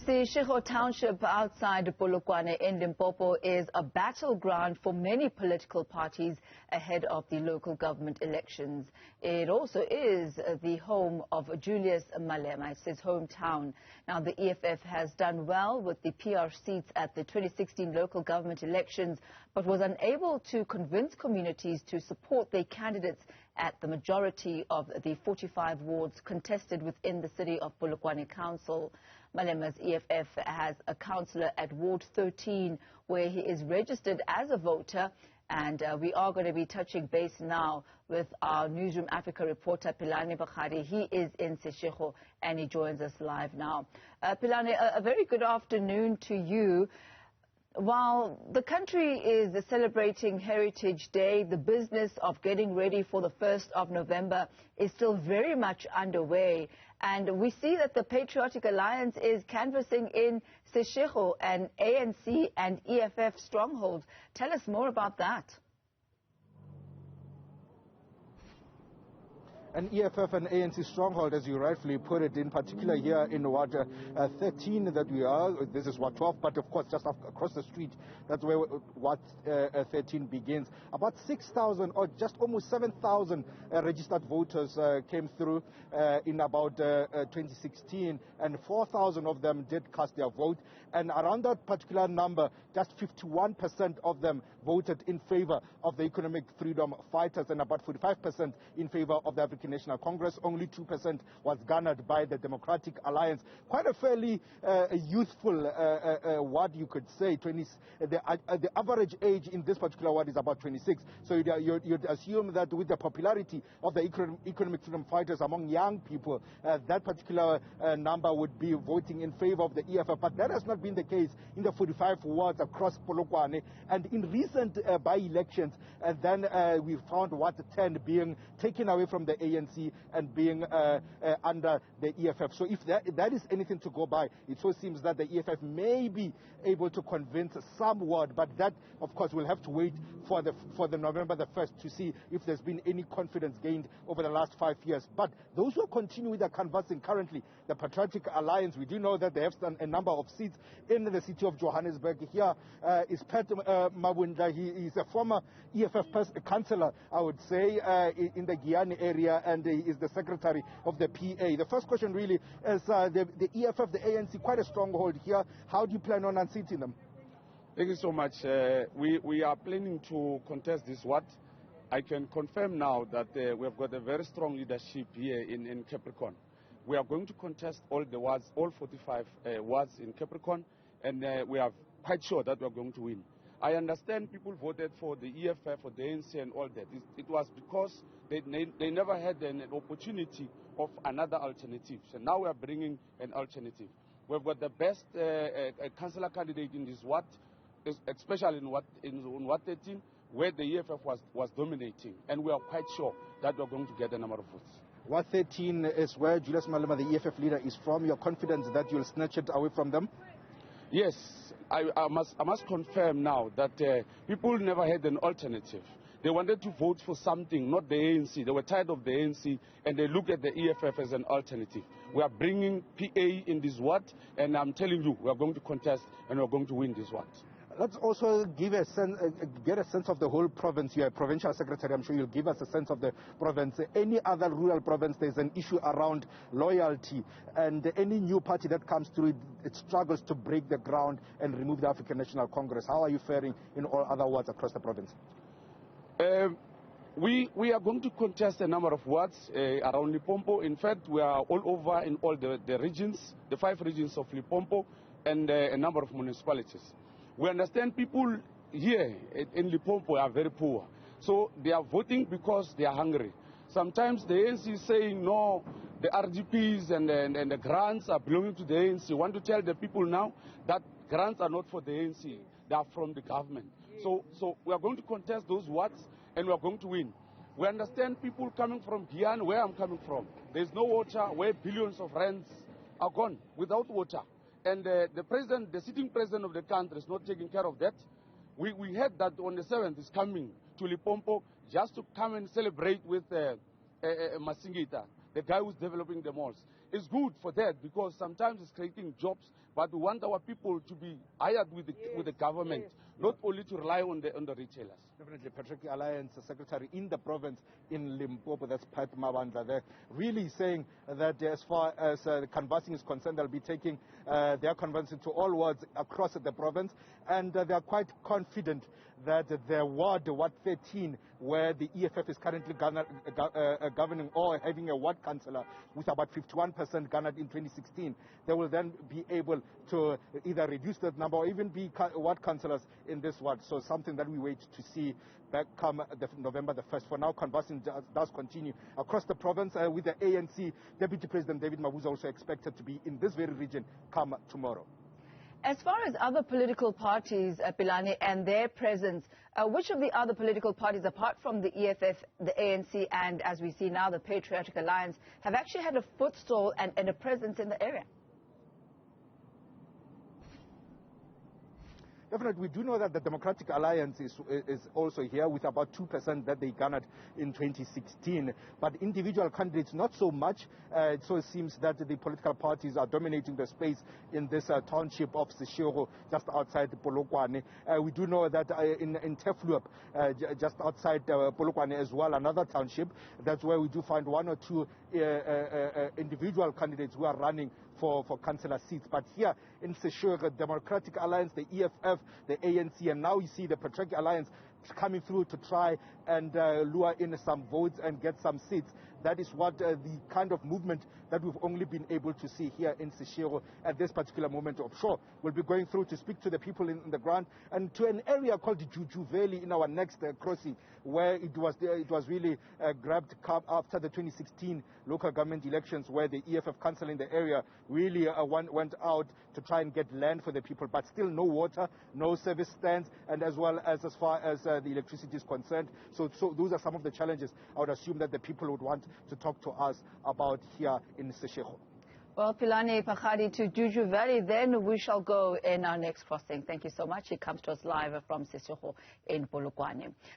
Seshego township outside Polokwane in Limpopo is a battleground for many political parties ahead of the local government elections. It also is the home of Julius Malema. It's his hometown. Now, the EFF has done well with the PR seats at the 2016 local government elections, but was unable to convince communities to support their candidates at the majority of the 45 wards contested within the city of Polokwane Council. Malema's EFF has a councillor at Ward 13 where he is registered as a voter, and we are going to be touching base now with our Newzroom Afrika reporter Pelane Phakgadi. He is in Seshego and he joins us live now. Pelane, a very good afternoon to you. While the country is celebrating Heritage Day, the business of getting ready for the 1st of November is still very much underway. And we see that the Patriotic Alliance is canvassing in Seshego, an ANC and EFF stronghold. Tell us more about that. An EFF and ANC stronghold, as you rightfully put it, in particular here in Ward 13 that we are. This is Ward 12, but of course just across the street, that's where Ward 13 begins. About 6,000 or just almost 7,000 registered voters came through in about 2016, and 4,000 of them did cast their vote. And around that particular number, just 51% of them voted in favor of the economic freedom fighters and about 45% in favor of the African National Congress. Only 2% was garnered by the Democratic Alliance. Quite a fairly youthful ward, you could say. The average age in this particular ward is about 26. So you'd assume that with the popularity of the economic freedom fighters among young people, that particular number would be voting in favor of the EFF. But that has not been the case in the 45 wards across Polokwane. And in recent by-elections, then we found Ward 10 being taken away from the ANC and being under the EFF. So if that is anything to go by, it so seems that the EFF may be able to convince somewhat, but that, of course, will have to wait for the November the 1st to see if there's been any confidence gained over the last 5 years. But those who continue with the canvassing currently, the Patriotic Alliance, we do know that they have a number of seats in the city of Johannesburg. Here is Pat Mabunda. He is a former EFF councillor, I would say, in the Guyana area, and he is the secretary of the PA. The first question really is the EFF, the ANC, quite a stronghold here. How do you plan on unseating them? Thank you so much. We are planning to contest this ward. I can confirm now that we have got a very strong leadership here in Capricorn. We are going to contest all the wards, all 45 wards in Capricorn, and we are quite sure that we are going to win. I understand people voted for the EFF, for the ANC and all that. It was because they never had an opportunity of another alternative. So now we are bringing an alternative. We've got the best councillor candidate in this ward, especially in Ward 13, where the EFF was dominating. And we are quite sure that we are going to get a number of votes. Ward 13 is where Julius Malema, the EFF leader, is from. You're confident that you'll snatch it away from them? Yes, I must confirm now that people never had an alternative. They wanted to vote for something, not the ANC. They were tired of the ANC, and they look at the EFF as an alternative. We are bringing PA in this ward, and I'm telling you, we are going to contest, and we are going to win this ward. Let's also give a sense, get a sense of the whole province. You're a provincial secretary. I'm sure you'll give us a sense of the province. Any other rural province, there's an issue around loyalty. And any new party that comes through, it struggles to break the ground and remove the African National Congress. How are you faring in all other wards across the province? We are going to contest a number of wards around Limpopo. In fact, we are all over in all the regions, the 5 regions of Limpopo, and a number of municipalities. We understand people here in Limpopo are very poor. So they are voting because they are hungry. Sometimes the ANC is saying, no, the RDPs and the grants are belonging to the ANC. We want to tell the people now that grants are not for the ANC. They are from the government. So we are going to contest those wards, and we are going to win. We understand people coming from Guyana, where I'm coming from. There's no water, where billions of rands are gone without water. And the sitting president of the country is not taking care of that. We heard that on the 7th is coming to Limpopo just to come and celebrate with Masingita, the guy who's developing the malls. It's good for that because sometimes it's creating jobs, but we want our people to be hired with the government, not only to rely on the retailers. Definitely, Patriotic Alliance Secretary in the province in Limpopo, that's Pat Mabandla, they're really saying that as far as canvassing is concerned, they'll be taking their canvassing to all wards across the province, and they're quite confident that their ward 13, where the EFF is currently governing or having a ward councillor with about 51% garnered in 2016, they will then be able to either reduce that number or even be ward councillors in this ward. So something that we wait to see back come November the 1st. For now, canvassing does continue across the province with the ANC. Deputy President David Mabuza also expected to be in this very region come tomorrow. As far as other political parties, Pelane, and their presence, which of the other political parties, apart from the EFF, the ANC, and as we see now, the Patriotic Alliance, have actually had a footstool and a presence in the area? Definitely, we do know that the Democratic Alliance is also here with about 2% that they garnered in 2016. But individual candidates, not so much. So it seems that the political parties are dominating the space in this township of Seshego, just outside Polokwane. We do know that in Teflup, just outside Polokwane as well, another township, that's where we do find one or two individual candidates who are running for councillor seats. But here in Seshego, Democratic Alliance, the EFF, the ANC, and now you see the Patriotic Alliance coming through to try and lure in some votes and get some seats. That is what the kind of movement that we've only been able to see here in Seshego at this particular moment of show. We'll be going through to speak to the people in the ground and to an area called the Juju Valley in our next crossing, where it was really grabbed after the 2016 local government elections, where the EFF council in the area really went out to try and get land for the people, but still no water, no service stands, and as far as the electricity is concerned. So those are some of the challenges I would assume that the people would want to talk to us about here in Seshego. Well, Pelane Phakgadi to Juju Valley, then we shall go in our next crossing. Thank you so much. It comes to us live from Seshego in Polokwane.